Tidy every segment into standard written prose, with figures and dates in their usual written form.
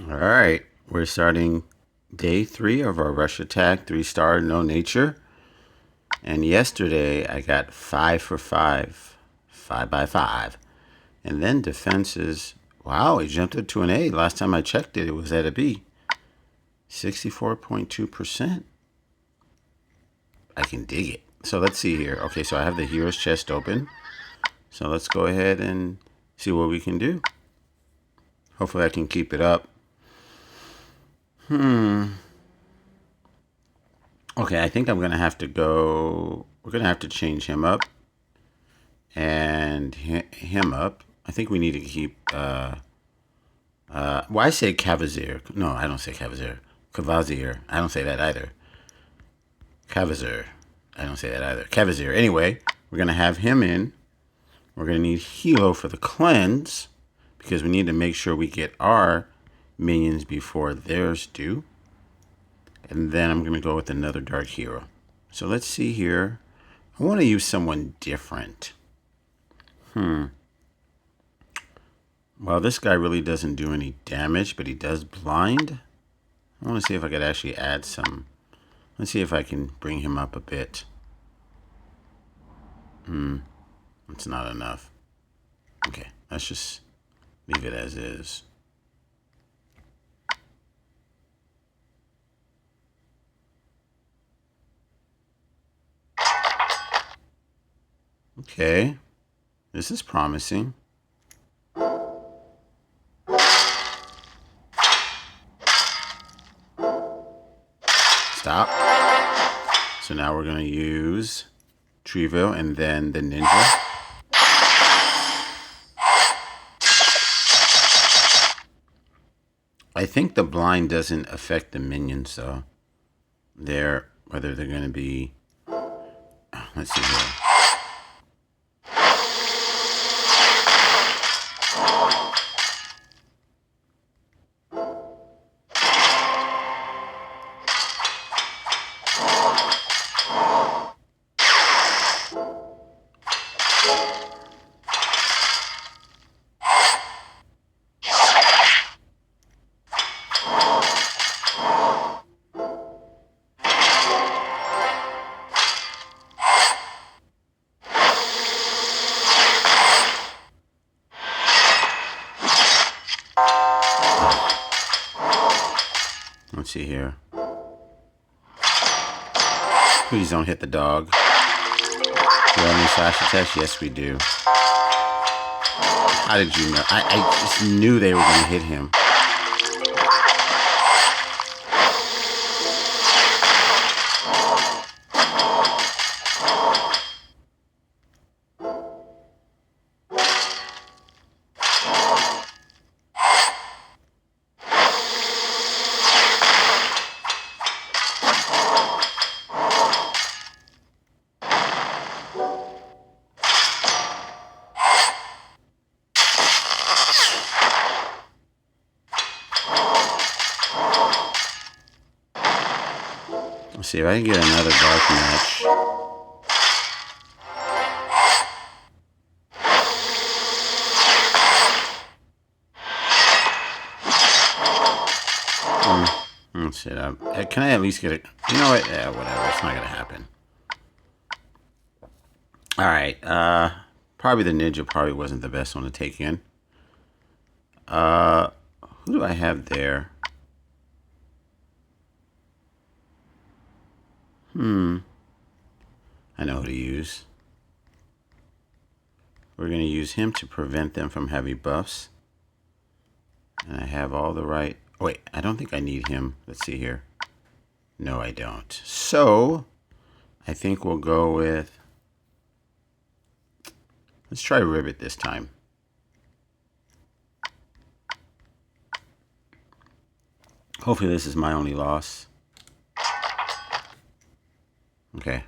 All right, we're starting day 3 of our rush attack, 3-star, no nature. And yesterday I got 5 for 5, 5 by 5. And then defenses, wow, it jumped up to an A. Last time I checked it, it was at a B. 64.2%. I can dig it. So let's see here. Okay, so I have the hero's chest open. So let's go ahead and see what we can do. Hopefully I can keep it up. Okay, I think I'm going to have to go... We're going to have to change him up. And him up. I think we need to keep... well, I say Cavalier. No, I don't say Cavalier. Cavalier. I don't say that either. Cavalier. I don't say that either. Cavalier. Anyway, we're going to have him in. We're going to need Hilo for the cleanse. Because we need to make sure we get our minions before theirs do. And then I'm going to go with another dark hero. So let's see here. I want to use someone different. Well, this guy really doesn't do any damage, but he does blind. I want to see if I could actually add some. Let's see if I can bring him up a bit. It's not enough. Okay, let's just leave it as is. Okay, this is promising. Stop. So now we're going to use Treeville and then the ninja. I think the blind doesn't affect the minions though. Whether they're going to be... Let's see here. Let's see here. Please don't hit the dog. Do we have any slash attacks? Yes, we do. How did you know? I just knew they were going to hit him. Let's see if I can get another dark match. Let's see. Can I at least get it? You know what? Yeah, whatever. It's not gonna happen. All right. Probably the ninja probably wasn't the best one to take in. Who do I have there? I know who to use. We're going to use him to prevent them from having buffs. And I have all the right... Oh, wait, I don't think I need him. Let's see here. No, I don't. So, I think we'll go with... Let's try Ribbit this time. Hopefully this is my only loss. Okay.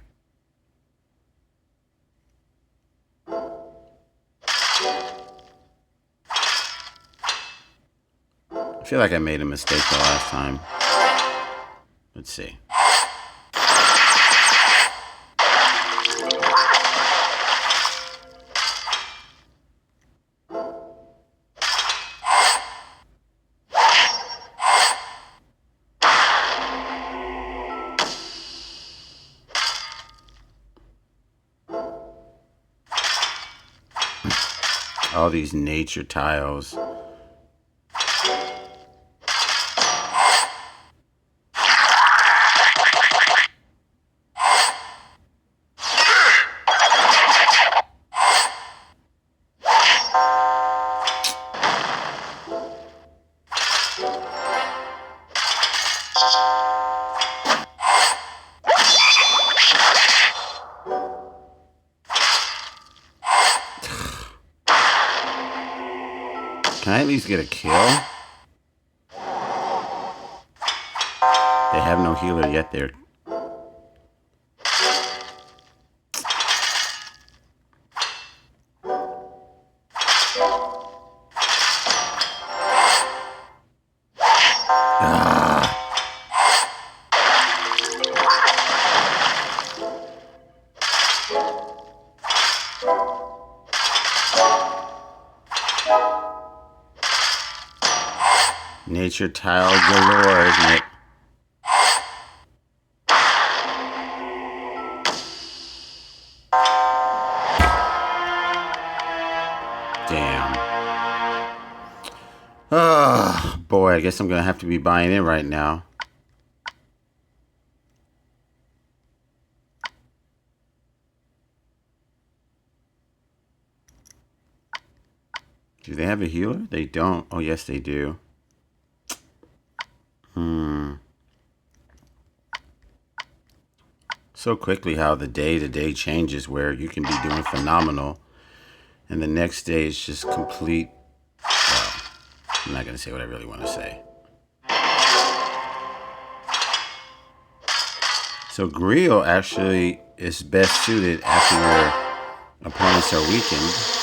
I feel like I made a mistake the last time. Let's see. All these nature tiles. Can I at least get a kill? They have no healer yet. They're... Nature tile galore, isn't it? Damn. Oh, boy, I guess I'm going to have to be buying in right now. Do they have a healer? They don't. Oh, yes, they do. So quickly how the day-to-day changes, where you can be doing phenomenal and the next day is just complete... Well, I'm not going to say what I really want to say. So Grill actually is best suited after your opponents are weakened.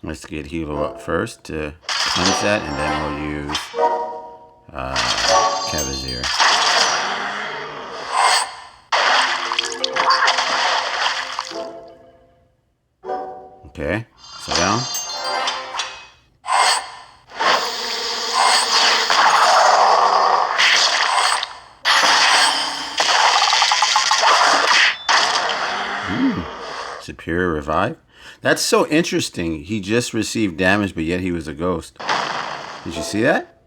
Let's get Hilo up first to cleanse that, and then we'll use Cavazir. Okay, sit down. Superior revive. That's so interesting. He just received damage, but yet he was a ghost. Did you see that?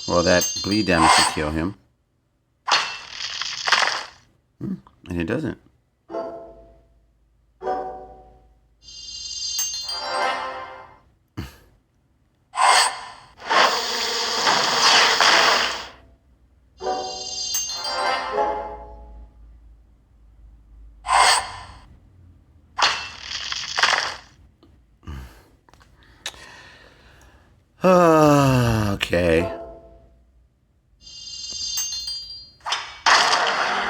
Well, that bleed damage should kill him. And it doesn't. Okay.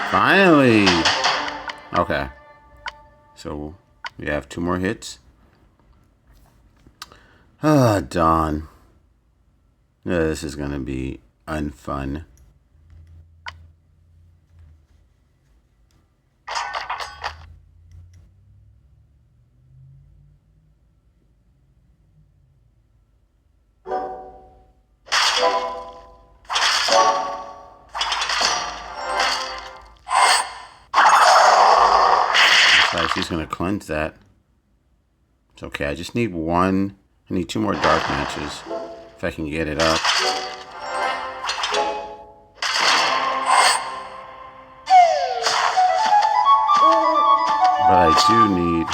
Finally. Okay. So we have 2 more hits. Ah, Dawn. This is gonna be unfun. She's gonna cleanse that. It's okay. I just need one. I need 2 more dark matches if I can get it up. But I do need...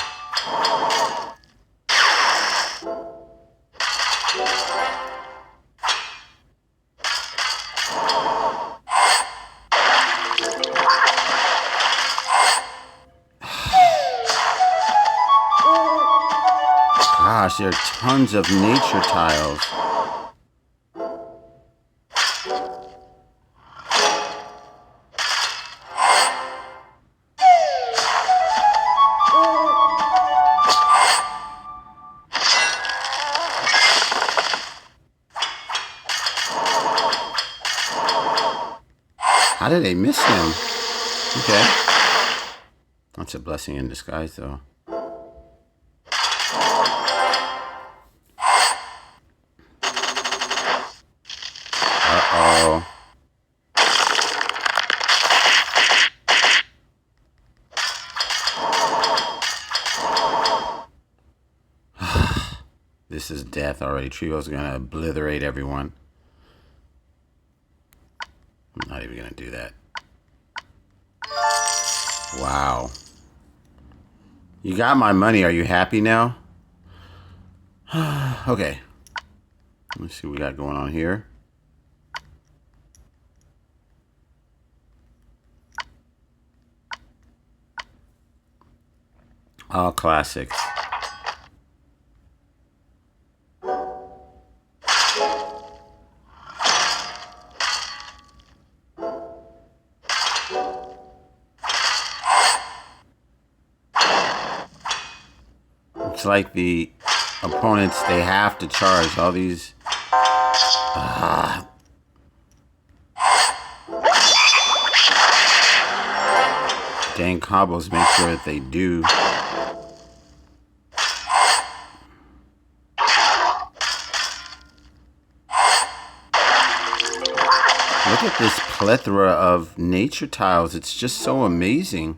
Gosh, there are tons of nature tiles. How did they miss him? Okay. That's a blessing in disguise, though. Uh-oh. This is death already. Trio's gonna obliterate everyone. I'm not even gonna do that. Wow. You got my money. Are you happy now? Okay. Let's see what we got going on here. All classics. It's like the opponents, they have to charge all these. Dang combos make sure that they do. Look at this plethora of nature tiles. It's just so amazing.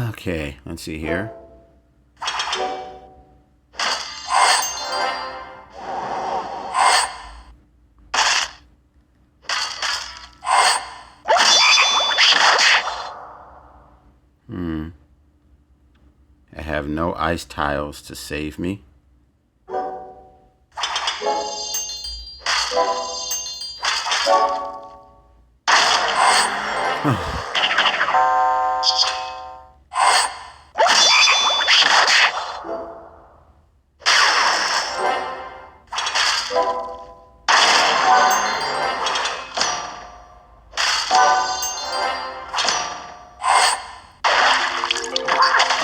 Okay, let's see here. I have no ice tiles to save me.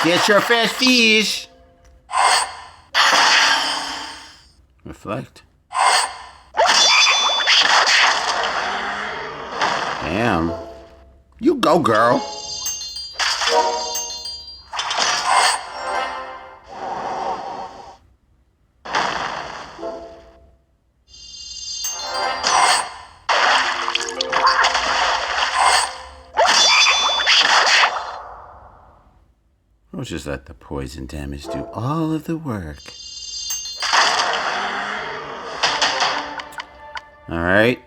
Get your first fish. Reflect. Damn. You go, girl. We'll just let the poison damage do all of the work. Alright.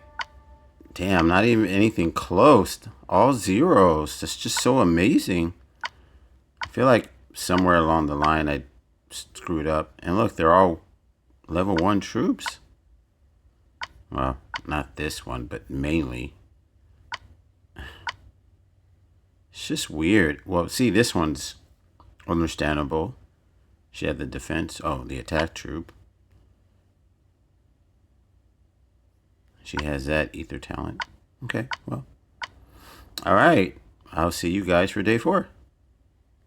Damn, not even anything close. All zeros. That's just so amazing. I feel like somewhere along the line I screwed up. And look, they're all level 1 troops. Well, not this one, but mainly. It's just weird. Well, see, this one's understandable. She had the defense. Oh, the attack troop. She has that ether talent. Okay, well. All right. I'll see you guys for day 4.